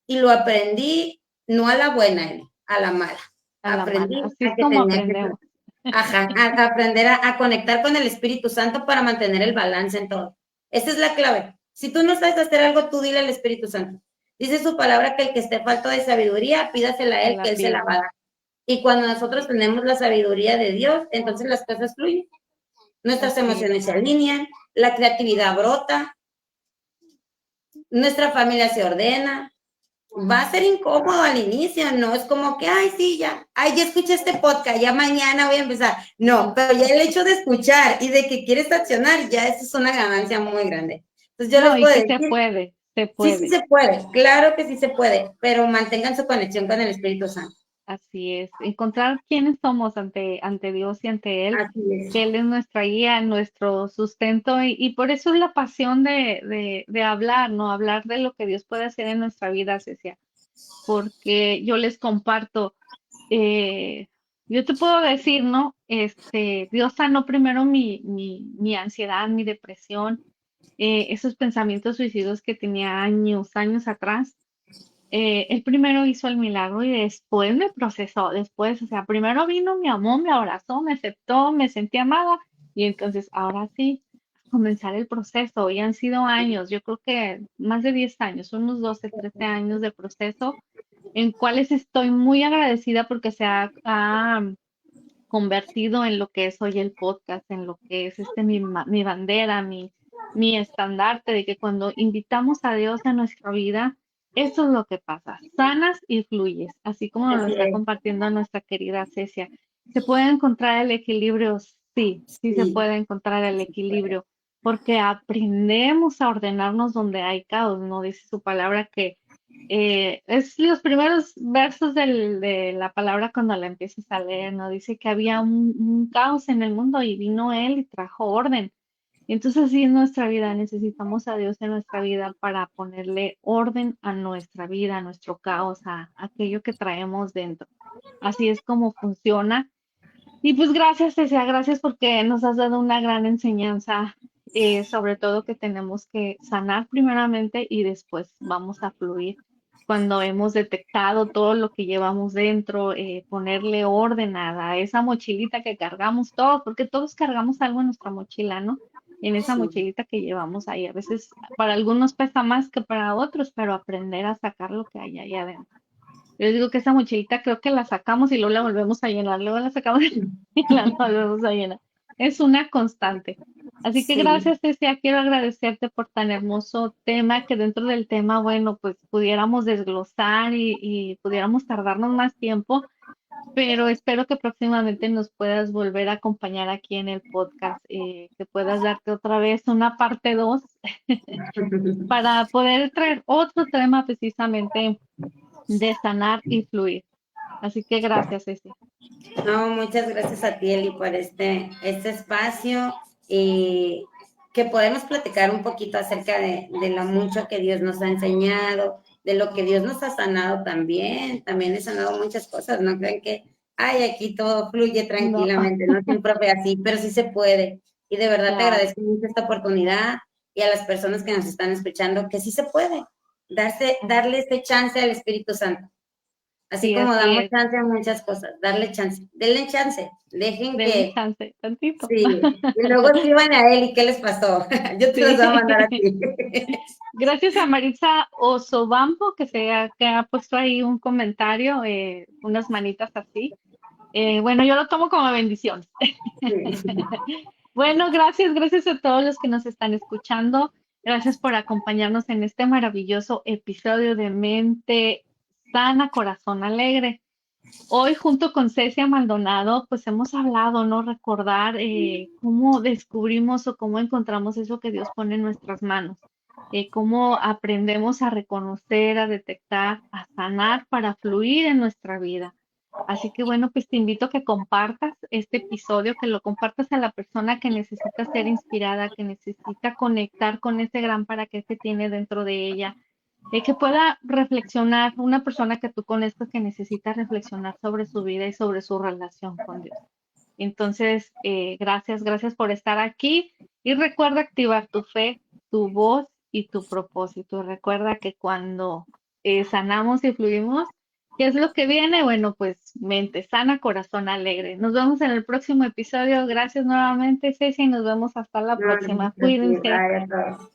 Y lo aprendí no a la buena, a la mala. Aprendí así es como aprendemos. A aprender a conectar con el Espíritu Santo para mantener el balance en todo. Esa es la clave. Si tú no sabes hacer algo, tú dile al Espíritu Santo. Dice su palabra que el que esté falto de sabiduría, pídasela a él, que él se la va a dar. Y cuando nosotros tenemos la sabiduría de Dios, entonces las cosas fluyen. Nuestras emociones se alinean, la creatividad brota, nuestra familia se ordena. Va a ser incómodo al inicio, no es como que, ay, sí, ya escuché este podcast, ya mañana voy a empezar. No, pero ya el hecho de escuchar y de que quieres accionar, ya eso es una ganancia muy grande. Entonces yo les puedo decir, se puede. Sí se puede, claro que sí se puede, pero mantengan su conexión con el Espíritu Santo. Así es, encontrar quiénes somos ante Dios y ante Él, que Él es nuestra guía, nuestro sustento, y por eso es la pasión de hablar, ¿no? Hablar de lo que Dios puede hacer en nuestra vida, Cecia, porque yo les comparto, yo te puedo decir, ¿no? Dios sanó primero mi ansiedad, mi depresión, esos pensamientos suicidios que tenía años atrás. Él primero hizo el milagro y después me procesó, después, o sea, primero vino, me amó, me abrazó, me aceptó, me sentí amada y entonces ahora sí, comenzar el proceso. Y han sido años, yo creo que más de 10 años, unos 12, 13 años de proceso en cuales estoy muy agradecida porque ha convertido en lo que es hoy el podcast, en lo que es mi bandera, mi estandarte de que cuando invitamos a Dios a nuestra vida, eso es lo que pasa, sanas y fluyes, así como nos lo está compartiendo nuestra querida Cecia. ¿Se puede encontrar el equilibrio? Sí, sí se puede encontrar el equilibrio, porque aprendemos a ordenarnos donde hay caos, ¿no? Dice su palabra que es los primeros versos de la palabra cuando la empiezas a leer, ¿no? Dice que había un caos en el mundo y vino Él y trajo orden. Entonces así es nuestra vida, necesitamos a Dios en nuestra vida para ponerle orden a nuestra vida, a nuestro caos, a aquello que traemos dentro. Así es como funciona. Y pues gracias, Cecia, gracias porque nos has dado una gran enseñanza, sobre todo que tenemos que sanar primeramente y después vamos a fluir. Cuando hemos detectado todo lo que llevamos dentro, ponerle orden a esa mochilita que cargamos todos, porque todos cargamos algo en nuestra mochila, ¿no? En esa Sí. mochilita que llevamos ahí. A veces para algunos pesa más que para otros, pero aprender a sacar lo que hay ahí adentro. Yo digo que esa mochilita creo que la sacamos y luego la volvemos a llenar, luego la sacamos y la volvemos a llenar. Es una constante. Así que Sí. gracias, Cecia. Quiero agradecerte por tan hermoso tema, que dentro del tema, bueno, pues pudiéramos desglosar y pudiéramos tardarnos más tiempo, pero espero que próximamente nos puedas volver a acompañar aquí en el podcast, que puedas darte otra vez una parte 2 para poder traer otro tema precisamente de sanar y fluir. Así que gracias, Ceci. No, muchas gracias a ti, Eli, por este espacio y que podemos platicar un poquito acerca de lo mucho que Dios nos ha enseñado, de lo que Dios nos ha sanado también. También he sanado muchas cosas, no crean que, ay, aquí todo fluye No, tranquilamente, no siempre fue así, pero sí se puede. Y de verdad te claro, agradezco mucho esta oportunidad y a las personas que nos están escuchando que sí se puede, darle este chance al Espíritu Santo. Así sí, como así damos es. chance a muchas cosas, darle chance, denle chance, dejen Denle que, chance, tantito. sí, y luego escriban a él y qué les pasó. Yo te los Sí. voy a mandar a ti. Gracias a Maritza Osobampo que ha puesto ahí un comentario, unas manitas así. Bueno, yo lo tomo como bendición. Sí. Bueno, gracias, gracias a todos los que nos están escuchando. Gracias por acompañarnos en este maravilloso episodio de Mente Sana, Corazón Alegre. Hoy junto con Cecia Maldonado, pues hemos hablado, ¿no? Recordar cómo descubrimos o cómo encontramos eso que Dios pone en nuestras manos, cómo aprendemos a reconocer, a detectar, a sanar para fluir en nuestra vida. Así que bueno, pues te invito a que compartas este episodio, que lo compartas a la persona que necesita ser inspirada, que necesita conectar con ese gran para qué que tiene dentro de ella, que pueda reflexionar, una persona que tú conozcas que necesita reflexionar sobre su vida y sobre su relación con Dios. Entonces, gracias, gracias por estar aquí y recuerda activar tu fe, tu voz y tu propósito. Recuerda que cuando sanamos y fluimos, ¿qué es lo que viene? Bueno, pues mente sana, corazón alegre. Nos vemos en el próximo episodio. Gracias nuevamente, Ceci, y nos vemos hasta la No, próxima. así, Cuídense. vaya a todos.